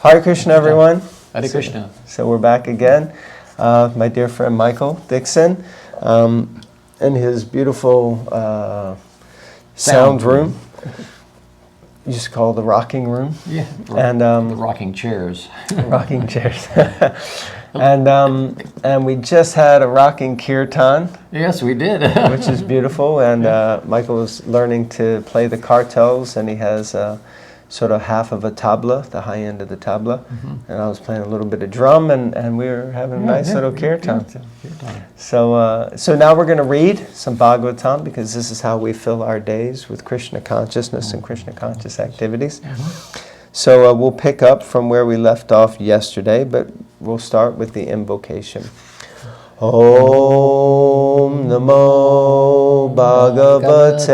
Hare Krishna, everyone. Hare Krishna. So we're back again. My dear friend Michael Dixon in his beautiful sound room. You used to call it the rocking room. Yeah, and the rocking chairs. Rocking chairs. and we just had a rocking kirtan. Yes, we did. Which is beautiful. And Michael was learning to play the kartels, and he has sort of half of a tabla, the high end of the tabla. And I was playing a little bit of drum, and we were having a nice little kirtan. So now we're going to read some Bhagavatam, because this is how we fill our days with Krishna consciousness and Krishna conscious activities. So we'll pick up from where we left off yesterday, but we'll start with the invocation. Om Namo Bhagavate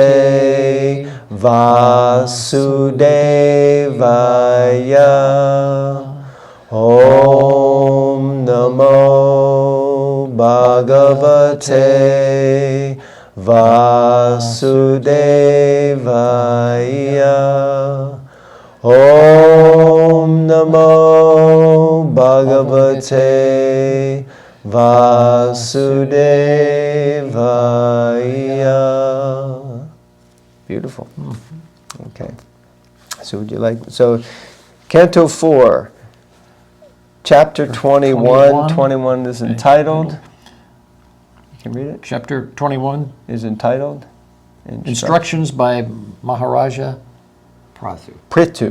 Vasudevaya. Om Namo Bhagavate Vasudevaya. Om Namo Bhagavate Vasudevaya. Beautiful. Okay. So would you like, Canto 4, Chapter 21. 21 is entitled, you can read it? Chapter 21 is entitled Instructions by Maharaja Prithu.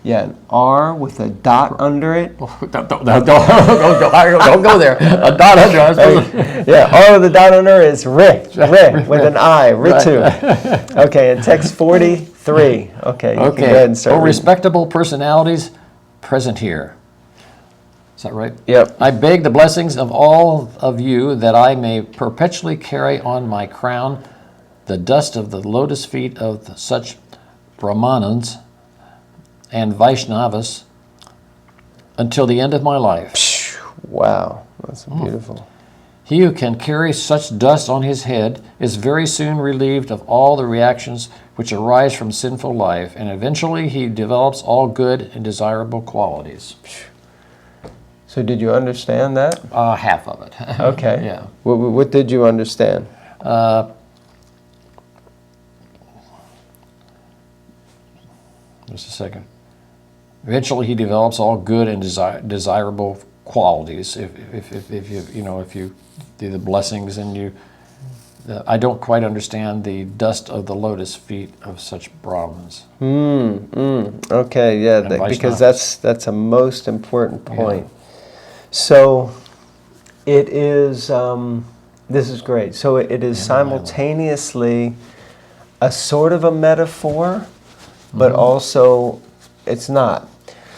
Yeah, an R with a dot under it. Don't go there. A dot under it. Yeah, R with a dot under it is Ri with an I, Ritu. Okay, and text 43. Okay, you can go ahead and start. Oh, respectable personalities present here. Is that right? Yep. I beg the blessings of all of you that I may perpetually carry on my crown the dust of the lotus feet of such Brahmanans and Vaishnavas until the end of my life. Wow, that's beautiful. He who can carry such dust on his head is very soon relieved of all the reactions which arise from sinful life, and eventually he develops all good and desirable qualities. So did you understand that? Half of it. Okay. Yeah. What did you understand? Just a second. Eventually, he develops all good and desirable qualities. If you do the blessings and you, I don't quite understand the dust of the lotus feet of such Brahmins. Okay, yeah, because that's a most important point. Yeah. So, it is. This is great. So it is simultaneously a sort of a metaphor, but also it's not.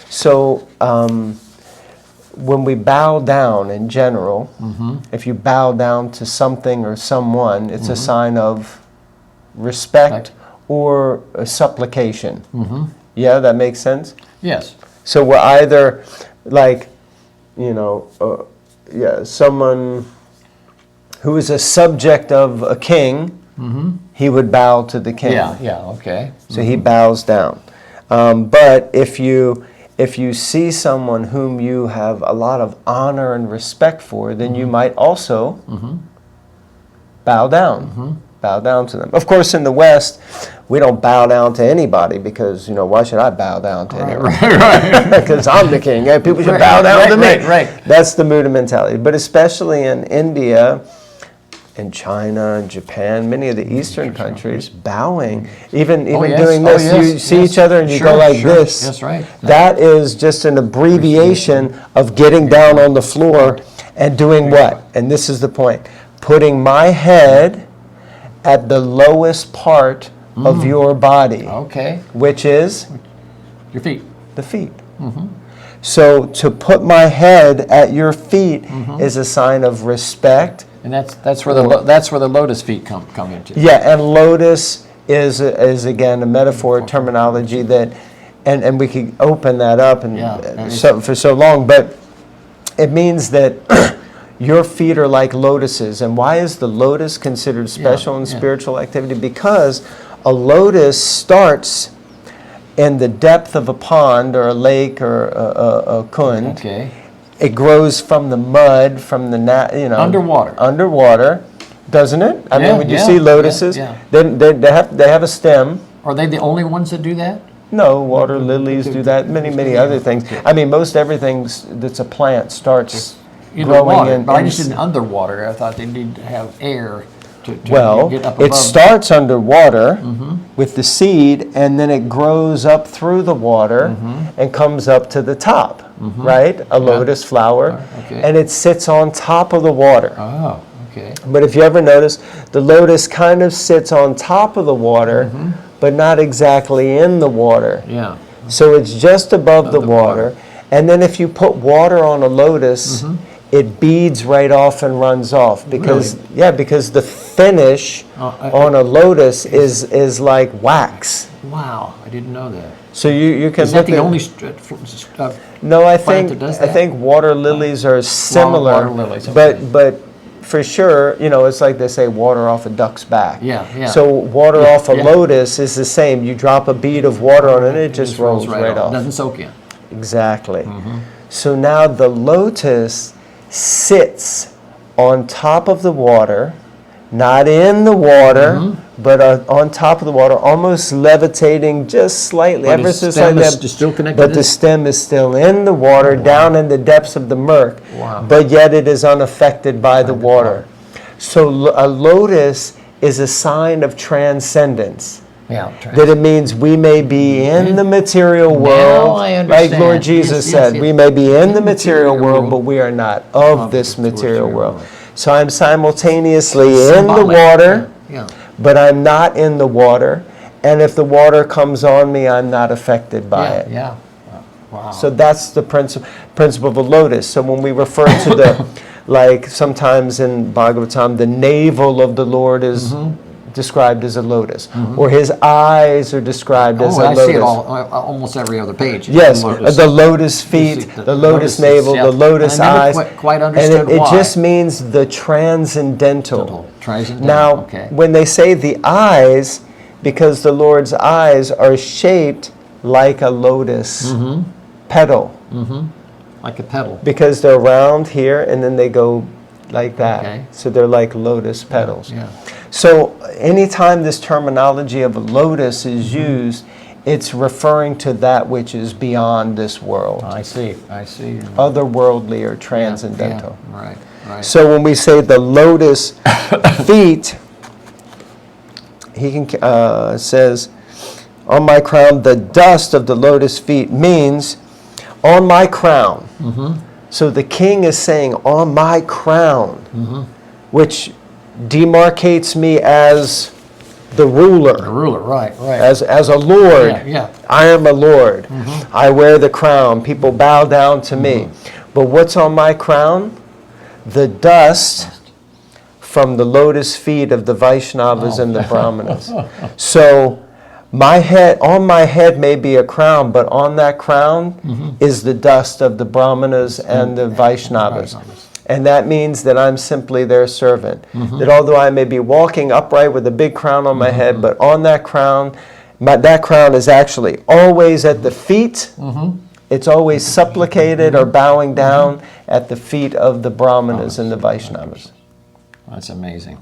So when we bow down in general, if you bow down to something or someone, it's a sign of respect or a supplication. Yeah, that makes sense? Yes. So we're either like, someone who is a subject of a king, he would bow to the king. Okay. So he bows down. But if you see someone whom you have a lot of honor and respect for, then you might also bow down. Bow down to them. Of course, in the West, we don't bow down to anybody because, why should I bow down to anyone? Right. Because I'm the king. Yeah, people should bow down to me. Right. That's the Buddha mentality. But especially in India, in China and Japan, many of the Eastern countries, bowing, even doing this, you see each other and you go like this. That's right. That is just an abbreviation of getting down on the floor and doing what? And this is the point. Putting my head at the lowest part of your body. Okay. Which is? Your feet. The feet. So to put my head at your feet is a sign of respect. And that's where the lotus feet come into. Yeah, and lotus is again a metaphor, terminology that, and we could open that up for so long, but it means that your feet are like lotuses. And why is the lotus considered special in spiritual activity? Because a lotus starts in the depth of a pond or a lake or a kund. Okay. It grows from the mud, from the underwater, doesn't it? I mean, when you see lotuses, they have a stem. Are they the only ones that do that? No, water lilies do that. Many other things. I mean, most everything that's a plant starts growing water, in. But I just didn't underwater. I thought they need to have air to get up above. It starts underwater with the seed, and then it grows up through the water and comes up to the top, right? A lotus flower, and it sits on top of the water. Oh, okay. But if you ever notice, the lotus kind of sits on top of the water, but not exactly in the water. Yeah. So it's just above the water. And then if you put water on a lotus, it beads right off and runs off because because the finish on a lotus is like wax. Wow, I didn't know that. So you can. Is that the only? No, I plant that does that? think water lilies are similar, water lilies, okay. but for sure, it's like they say, water off a duck's back. Yeah. So water off a lotus is the same. You drop a bead of water on it, and it just rolls right off. It doesn't soak in. Exactly. So now the lotus sits on top of the water, not in the water, but on top of the water, almost levitating just slightly, But ever its so stem slightly. is still connected But to the this? stem is still in the water, down in the depths of the murk. Wow. But yet it is unaffected by the water. So a lotus is a sign of transcendence. Yeah. That it means we may be in the material world, I like understand. Lord Jesus Yes, said, yes. we may be in the material world, but we are not of this material world. So I'm simultaneously in the Symbolic. water, Yeah. but I'm not in the water. And if the water comes on me, I'm not affected by it. Yeah. Wow. So that's the principle of a lotus. So when we refer to the, like sometimes in Bhagavatam, the navel of the Lord is described as a lotus, or his eyes are described as a lotus. I see it almost every other page. Yes, the lotus feet, the lotus navel, the lotus eyes. I never quite understood and it why. just means the transcendental. Transcendental. Now, when they say the eyes, because the Lord's eyes are shaped like a lotus petal. Like a petal. Because they're round here and then they go like that. Okay. So they're like lotus petals. Yeah. So anytime this terminology of a lotus is used, it's referring to that which is beyond this world. I see. Otherworldly or transcendental. Yeah. Right. So when we say the lotus feet, he says, on my crown, the dust of the lotus feet means on my crown. So the king is saying, on my crown, which demarcates me as the ruler. The ruler, right. As a lord. Yeah. I am a lord. I wear the crown. People bow down to me. But what's on my crown? The dust from the lotus feet of the Vaishnavas and the Brahmanas. So on my head may be a crown, but on that crown is the dust of the Brahmanas and the Vaishnavas. And that means that I'm simply their servant. That although I may be walking upright with a big crown on my head, but on that crown, that crown is actually always at the feet. It's always supplicated or bowing down at the feet of the Brahmanas and the Vaishnavas. That's amazing.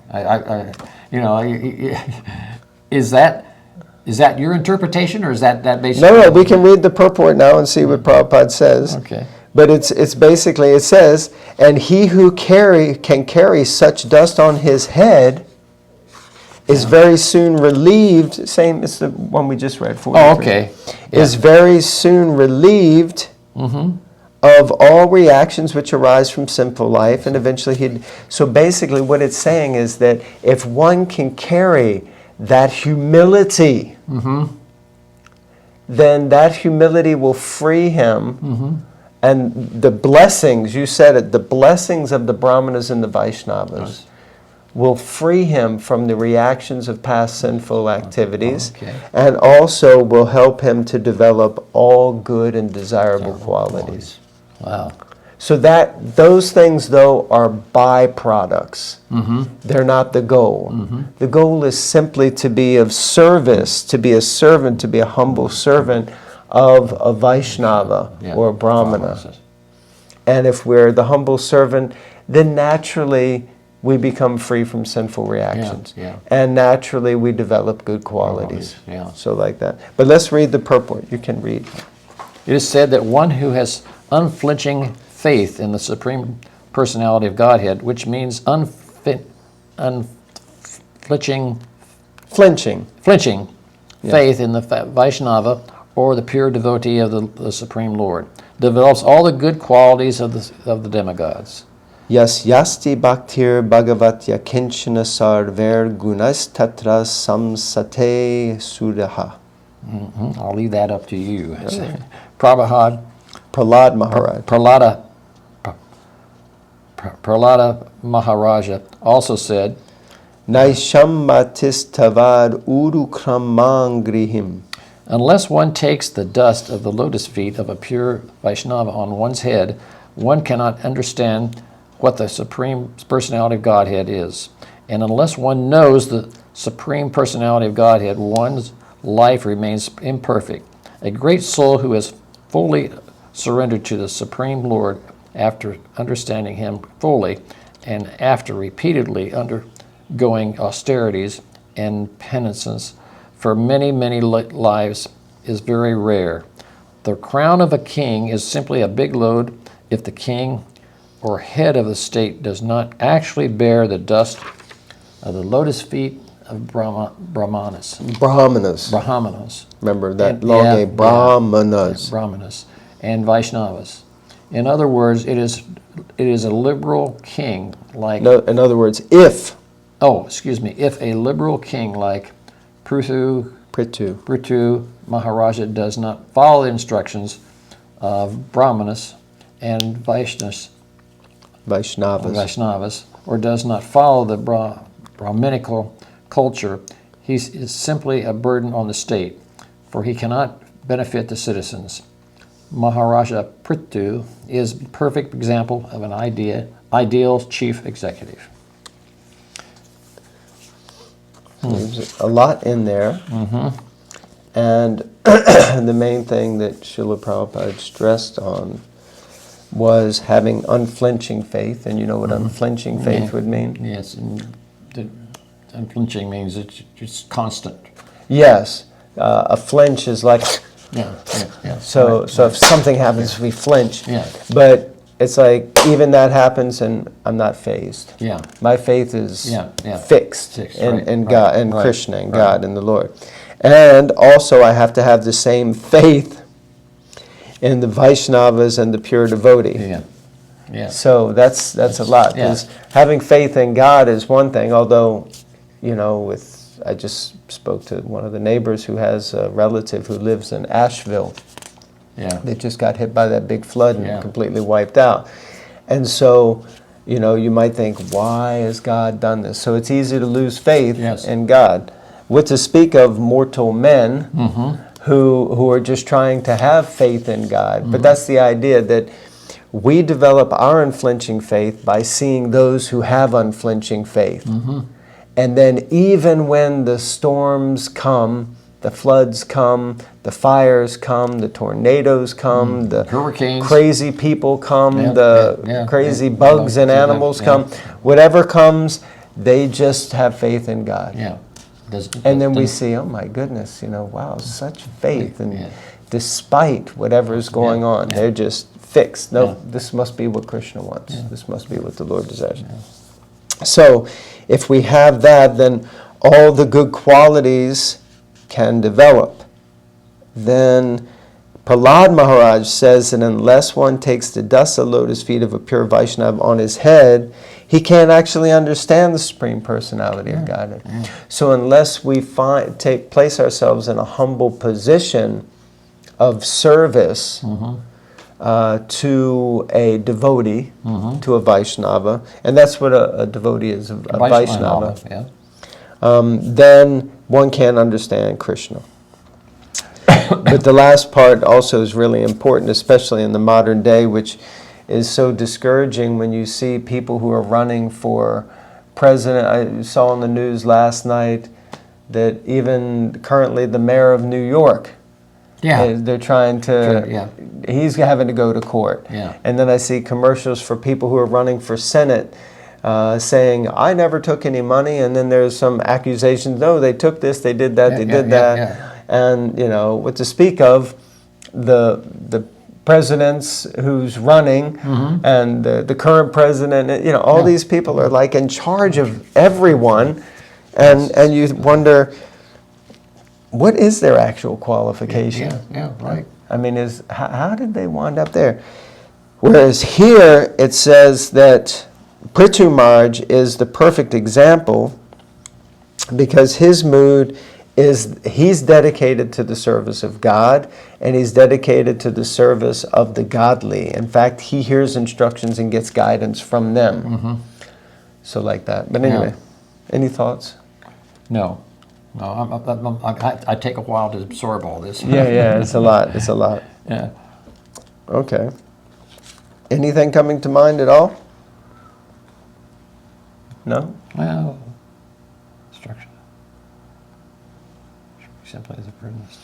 Is that your interpretation, or is that basically? No, we can read the purport now and see what Prabhupada says. Okay. But it's basically, it says, and he who can carry such dust on his head is very soon relieved. Same, it's the one we just read. 43. Oh, okay. Is very soon relieved of all reactions which arise from sinful life, and eventually so basically what it's saying is that if one can carry that humility, then that humility will free him. And the blessings, you said it, the blessings of the Brahmanas and the Vaishnavas will free him from the reactions of past sinful activities, and also will help him to develop all good and desirable qualities. Wow. So those things, though, are byproducts. They're not the goal. The goal is simply to be of service, to be a servant, to be a humble servant of a Vaishnava or a Brahmana. And if we're the humble servant, then naturally we become free from sinful reactions. And naturally we develop good qualities. So like that. But let's read the purport. You can read. It is said that one who has unflinching faith in the Supreme Personality of Godhead, which means unflinching faith in the Vaishnava or the pure devotee of the Supreme Lord, develops all the good qualities of the demigods. Yas yasti bhaktir bhagavatya kinchana sarver gunas tatra samsate sudaha. I'll leave that up to you. Prabhupada, Prahlad Maharaj. Prahlada Maharaja also said, Naisham matistavad urukrammangrihim. unless one takes the dust of the lotus feet of a pure Vaishnava on one's head, one cannot understand what the Supreme Personality of Godhead is. And unless one knows the Supreme Personality of Godhead, one's life remains imperfect. A great soul who has fully surrendered to the Supreme Lord after understanding Him fully and after repeatedly undergoing austerities and penances for many, many lives is very rare. The crown of a king is simply a big load if the king or head of the state does not actually bear the dust of the lotus feet of Brahmanas. Remember that long A, Brahmanas. Brahmanas and Vaishnavas. In other words, it is a liberal king like... No, in other words, if a liberal king like Prithu Maharaja does not follow the instructions of Brahmanas and Vaishnavas, or does not follow the Brahminical culture, he is simply a burden on the state, for he cannot benefit the citizens. Maharaja Prithu is a perfect example of an ideal chief executive. There's a lot in there. And the main thing that Srila Prabhupada stressed on was having unflinching faith. And you know what unflinching faith would mean? Yes, and unflinching means it's constant. Yes. A flinch is like... So if something happens, we flinch. But it's like, even that happens and I'm not fazed. My faith is fixed in God and Krishna and God and the Lord. And also I have to have the same faith in the Vaishnavas and the pure devotee. So that's a lot. Because having faith in God is one thing, although, you know, I just spoke to one of the neighbors who has a relative who lives in Asheville. They just got hit by that big flood and completely wiped out. And so, you know, you might think, why has God done this? So it's easy to lose faith in God. What to speak of mortal men who are just trying to have faith in God. But that's the idea, that we develop our unflinching faith by seeing those who have unflinching faith. And then even when the storms come, the floods come, the fires come, the tornadoes come, the hurricanes, crazy people come, the crazy bugs and animals come, whatever comes, they just have faith in God. And then we see, oh my goodness, you know, wow, such faith. And despite whatever is going on, they're just fixed. No, this must be what Krishna wants. This must be what the Lord desires. So if we have that, then all the good qualities can develop. Then Prahlad Maharaj says that unless one takes the dasa lotus feet of a pure Vaishnava on his head, he can't actually understand the Supreme Personality of Godhead. So unless we place ourselves in a humble position of service to a devotee, to a Vaishnava, and that's what a devotee is, a Vaishnava, then one can't understand Krishna. But the last part also is really important, especially in the modern day, which is so discouraging when you see people who are running for president. I saw on the news last night that even currently the mayor of New York, they're trying to, he's having to go to court. Yeah. And then I see commercials for people who are running for Senate saying, I never took any money, and then there's some accusations, no, they took this, they did that, they did that. Yeah. And, you know, what to speak of, the presidents who's running and the current president, you know, all these people are like in charge of everyone, and you wonder, what is their actual qualification? Yeah, right. I mean, how did they wind up there? Whereas here it says that Prithu Maharaj is the perfect example because his mood is he's dedicated to the service of God and he's dedicated to the service of the godly. In fact, he hears instructions and gets guidance from them. So like that. But anyway, any thoughts? No, I take a while to absorb all this. Yeah, it's a lot. It's a lot. Yeah. Okay. Anything coming to mind at all? No? Well, instruction. Simply as a privilege.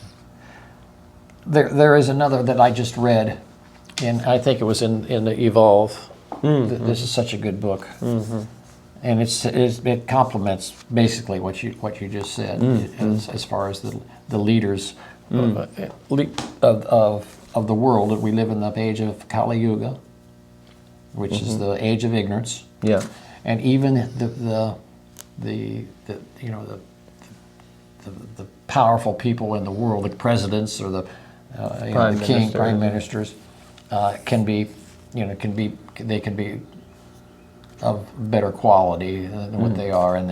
There is another that I just read, and I think it was in the Evolve. This is such a good book, and it complements basically what you just said as far as the leaders of the world. That we live in the age of Kali Yuga, which is the age of ignorance. Yeah. And even the powerful people in the world, the presidents or the prime ministers, can be of better quality than what they are, and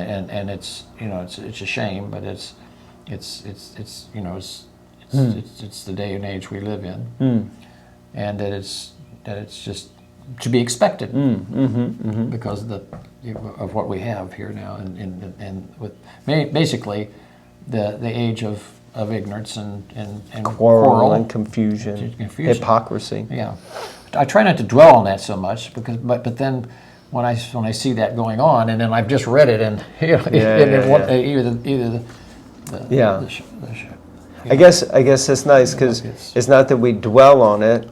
it's it's a shame, but it's the day and age we live in, and that it's just to be expected because of what we have here now, and with basically the age of ignorance and quarrel and confusion, hypocrisy. Yeah, I try not to dwell on that so much but then when I see that going on, and then I've just read it, and I guess it's nice because it's not that we dwell on it,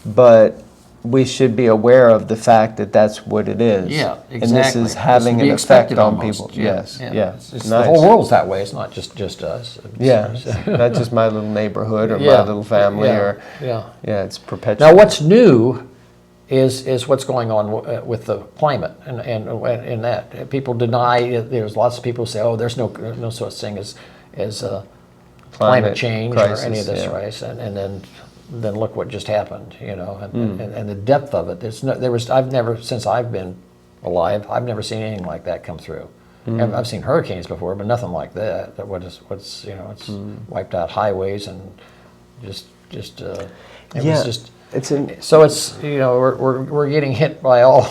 but we should be aware of the fact that that's what it is. Yeah, exactly. And this is having an effect on people. Yes. Nice. The whole world's that way. It's not just us. Not just my little neighborhood or my little family it's perpetual. Now, what's new is what's going on with the climate and in that people deny. There's lots of people who say, oh, there's no such thing as climate change crisis, or any of this, right? And then look what just happened, and the depth of it. Since I've been alive, I've never seen anything like that come through. I've seen hurricanes before, but nothing like that. It's wiped out highways and so it's we're getting hit by all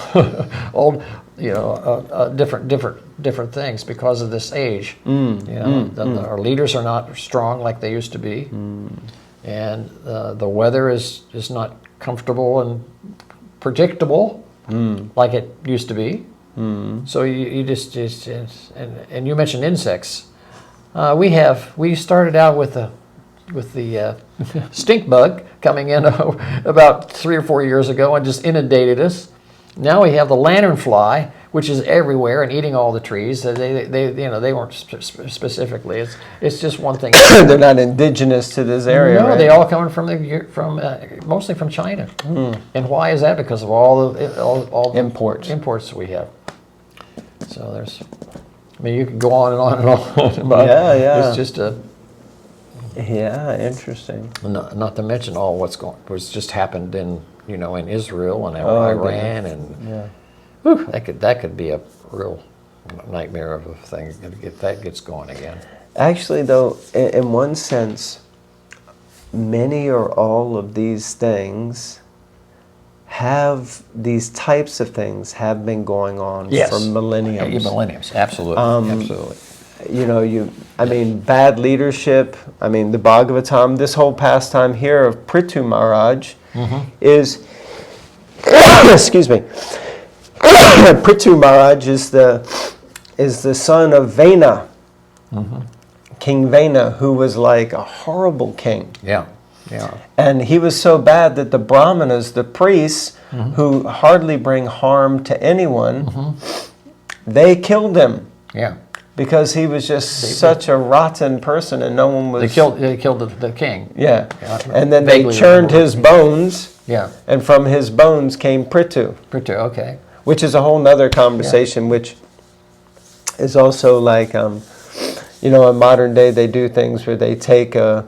different things because of this age. Our leaders are not strong like they used to be. And the weather is not comfortable and predictable like it used to be. So you just and you mentioned insects. We started out with the stink bug coming in about 3 or 4 years ago and just inundated us. Now we have the lanternfly, which is everywhere and eating all the trees. They weren't specifically. It's just one thing. They're not indigenous to this area. No, right? they all come from mostly from China. And why is that? Because of all the imports we have. So you can go on and on and on about. It's just interesting. Not to mention all what's just happened in Israel and Iran and that could be a real nightmare of a thing if that gets going again. Actually, though, in one sense, many or all of these things these types of things have been going on for millenniums. Millenniums, absolutely. Bad leadership. The Bhagavatam, this whole pastime here of Prithu Maharaj is excuse me, Prithu Maharaj is the son of Vena, King Vena, who was like a horrible king. Yeah. Yeah. And he was so bad that the brahmanas, the priests, who hardly bring harm to anyone, they killed him. Yeah. Because he was just such a rotten person, and no one was... They killed the king. Yeah. Yeah. And then they churned his bones, Yeah. and from his bones came Prithu. Prithu, okay. Which is a whole nother conversation, which is also like, in modern day they do things where they take a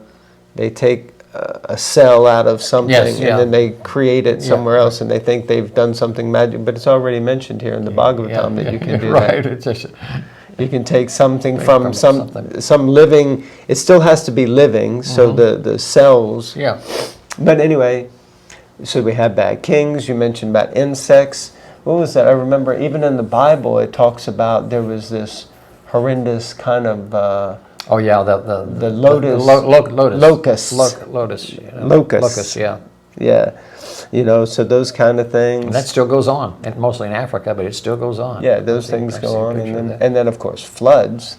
cell out of something, Yes, yeah. and then they create it somewhere else, and they think they've done something magic, but it's already mentioned here in the Bhagavatam that you can do right. that. It's just, You can take something From from something. some living, it still has to be living, so the cells. yeah. But anyway, so we have bad kings, you mentioned about insects. What was that? I remember even in the Bible it talks about there was this horrendous kind of Oh yeah, the lotus, lotus. locust. Yeah. Locust. Locust, yeah. Yeah, so those kind of things. And that still goes on, and mostly in Africa, but it still goes on. Yeah, those things go on, and then of course floods.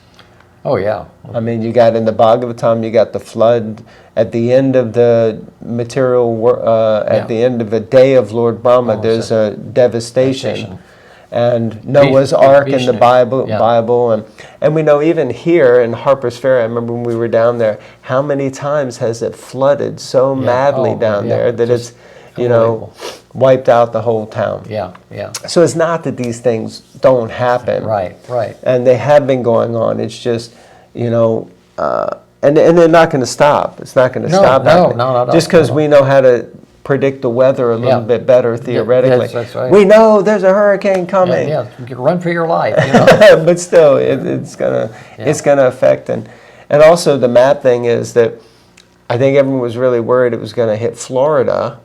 Oh yeah. I mean, you got in the Bhagavatam, you got the flood at the end of the at the end of the day of Lord Brahma. There's a devastation. And Noah's Ark in the Bible, and we know even here in Harper's Ferry, I remember when we were down there, how many times has it flooded so madly down there that it's, wiped out the whole town. Yeah, yeah. So it's not that these things don't happen. Right, right. And they have been going on. It's just, and they're not going to stop. It's not going to stop happening. No, just because we know how to predict the weather a little bit better theoretically. Yes, that's right. We know there's a hurricane coming. Yeah, you can run for your life. But still, it's gonna affect, and also the mad thing is that I think everyone was really worried it was going to hit Florida,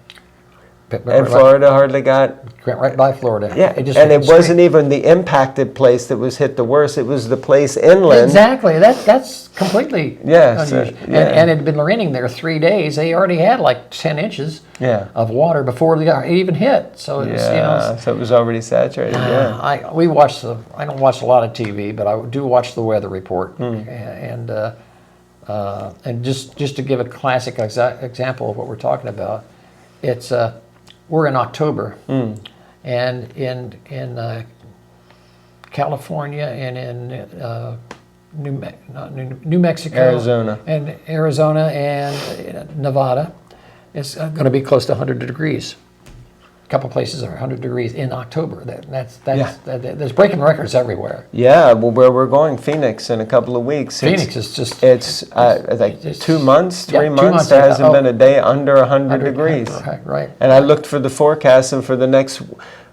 and Florida hardly got. Went right by Florida. Yeah, it wasn't even the impacted place that was hit the worst. It was the place inland. Exactly. That's completely unusual. And it had been raining there 3 days. They already had like 10 inches of water before it even hit. So it was, so it was already saturated. I don't watch a lot of TV, but I do watch the weather report. And just to give a classic example of what we're talking about, it's we're in October. And in California and in New Mexico, Arizona and Nevada, it's going to be close to 100 degrees. A couple places are 100 degrees in October. There's breaking records everywhere. Yeah, well, where we're going, Phoenix, in a couple of weeks. Phoenix is just... It's like 2 months, 3 months. There hasn't been a day under 100 degrees. Right. And I looked for the forecast, and for the next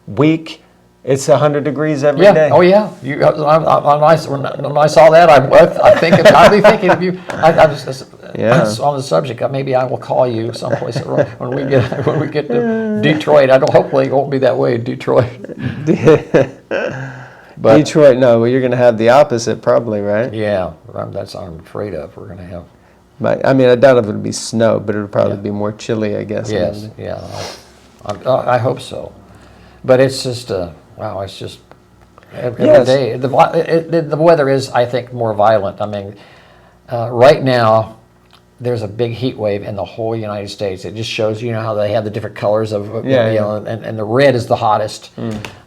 week, it's 100 degrees every day. Oh yeah. When I saw that, I'd be thinking of you. I was on the subject. Maybe I will call you someplace when we get to Detroit. Hopefully it won't be that way in Detroit. But Detroit, no. Well, you're going to have the opposite, probably, right? Yeah, that's what I'm afraid of. We're going to have. I mean, I doubt if it would be snow, but it would probably be more chilly, I guess. Yes. Yeah. I hope so. But it's just wow. It's just every day. The weather is, I think, more violent. I mean, right now there's a big heat wave in the whole United States. It just shows how they have the different colors of and the red is the hottest.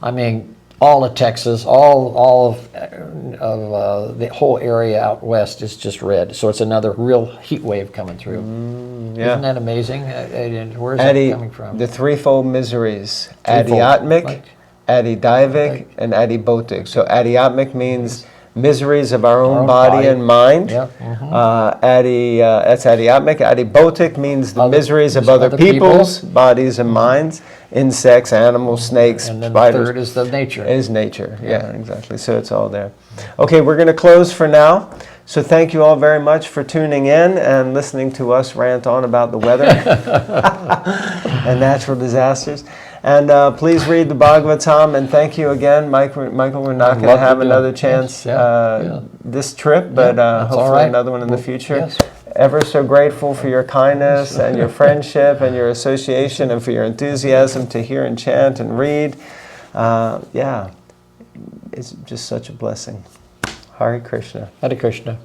I mean, all of Texas, all of the whole area out west is just red. So it's another real heat wave coming through. Isn't that amazing? Where is that coming from? The threefold miseries: adhyatmic, adidaivic, and adibhotic. So adhyatmic means miseries of our own body and mind. Yeah. That's adhyatmic. Adibhotic means the miseries of other people's bodies and minds. Insects, animals, snakes, and then spiders. The third is the nature. Is nature. Yeah, exactly. So it's all there. Okay, we're going to close for now. So thank you all very much for tuning in and listening to us rant on about the weather and natural disasters. And please read the Bhagavatam, and thank you again, Michael. We're not going to have another chance this trip, but hopefully another one in the future. Yes. ever so grateful for your kindness and your friendship and your association and for your enthusiasm to hear and chant and read. Yeah, it's just such a blessing. Hare Krishna. Hare Krishna.